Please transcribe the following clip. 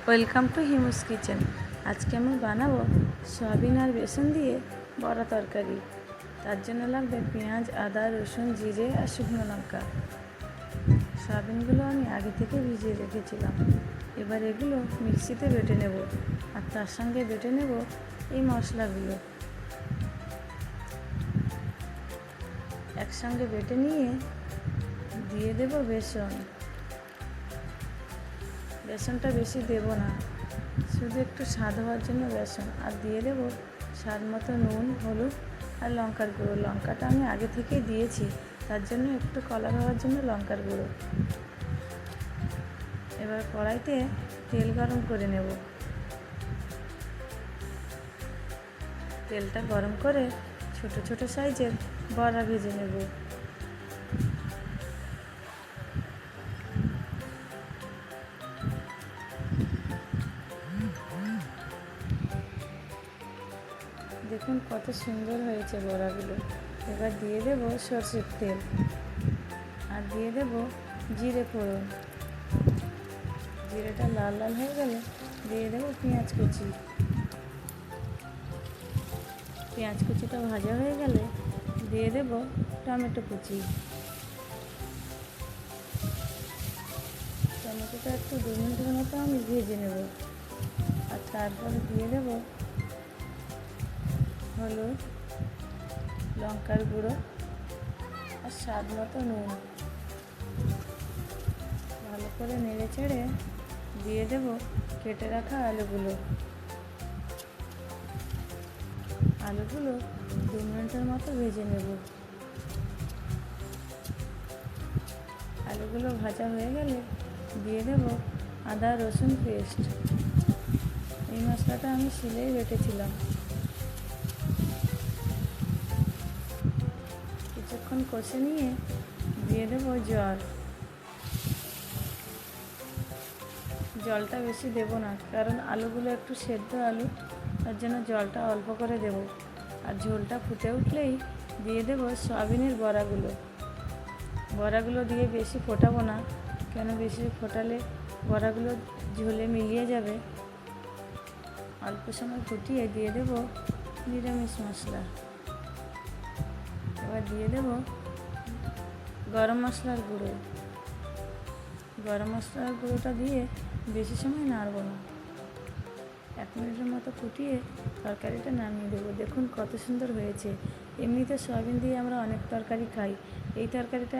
Welcome to হিমুস kitchen. আজকে আমি বানাবো সয়াবিন আর বেসন দিয়ে বড়া তরকারি। তার জন্য লাগবে পেঁয়াজ, আদা, রসুন, জিরে আর শুকনো লঙ্কা। সয়াবিনগুলো আমি আগে থেকে ভিজিয়ে রেখেছিলাম। এবার এগুলো মিক্সিতে বেটে নেব, আর তার সঙ্গে বেটে নেব এই মশলাগুলো। একসঙ্গে বেটে নিয়ে দিয়ে দেব বেসন। বেসনটা বেশি দেব না, শুধু একটু স্বাদ হওয়ার জন্য বেসন। আর দিয়ে দেব স্বাদ মতো নুন, হলুদ আর লঙ্কার গুঁড়ো। লঙ্কাটা আমি আগে থেকেই দিয়েছি, তার জন্য একটু কালার হওয়ার জন্য লঙ্কার গুঁড়ো। এবার কড়াইতে তেল গরম করে নেব। তেলটা গরম করে ছোট ছোট সাইজের বড়া ভেজে নেব। দেখুন কত সুন্দর হয়েছে বড়াগুলো। এবার দিয়ে দেব সরষের তেল, আর দিয়ে দেব জিরে ফোড়ন। জিরেটা লাল লাল হয়ে গেলে দিয়ে দেব পেঁয়াজ কুচি। পেঁয়াজ কুচিটা ভাজা হয়ে গেলে দিয়ে দেব টমেটো কুচি। টমেটোটা একটু 2 মিনিটের মতো আমি ভেজে নেব। আর তারপরে দিয়ে দেব হলুদ, লঙ্কার গুঁড়ো আর স্বাদ মতো নুন। ভালো করে নেড়ে চেড়ে দিয়ে দেব কেটে রাখা আলুগুলো। আলুগুলো 2 মিনিটের মতো ভেজে নেব। আলুগুলো ভাজা হয়ে গেলে দিয়ে দেব আদা রসুন পেস্ট। এই মশলাটা আমি শিলেই বেটেছিলাম। কিছুক্ষণ কষে নিয়ে দিয়ে দেব জল। জলটা বেশি দেব না, কারণ আলুগুলো একটু সেদ্ধ আলু, তার জন্য জলটা অল্প করে দেব। আর ঝোলটা ফুটে উঠলেই দিয়ে দেব সয়াবিনের বড়াগুলো। বড়াগুলো দিয়ে বেশি ফোটাবো না, কেন বেশি ফোটালে বড়াগুলো ঝোলে মিলিয়ে যাবে। অল্প সময় ফুটিয়ে দিয়ে দেব নিরামিষ মশলা। এবার দিয়ে দেব গরম মশলার গুঁড়ো। গরম মশলার গুঁড়োটা দিয়ে বেশি সময় নাড়ব না। 1 মিনিটের মতো ফুটিয়ে তরকারিটা নামিয়ে দেবো। দেখুন কত সুন্দর হয়েছে। এমনিতে সয়াবিন দিয়ে আমরা অনেক তরকারি খাই, এই তরকারিটা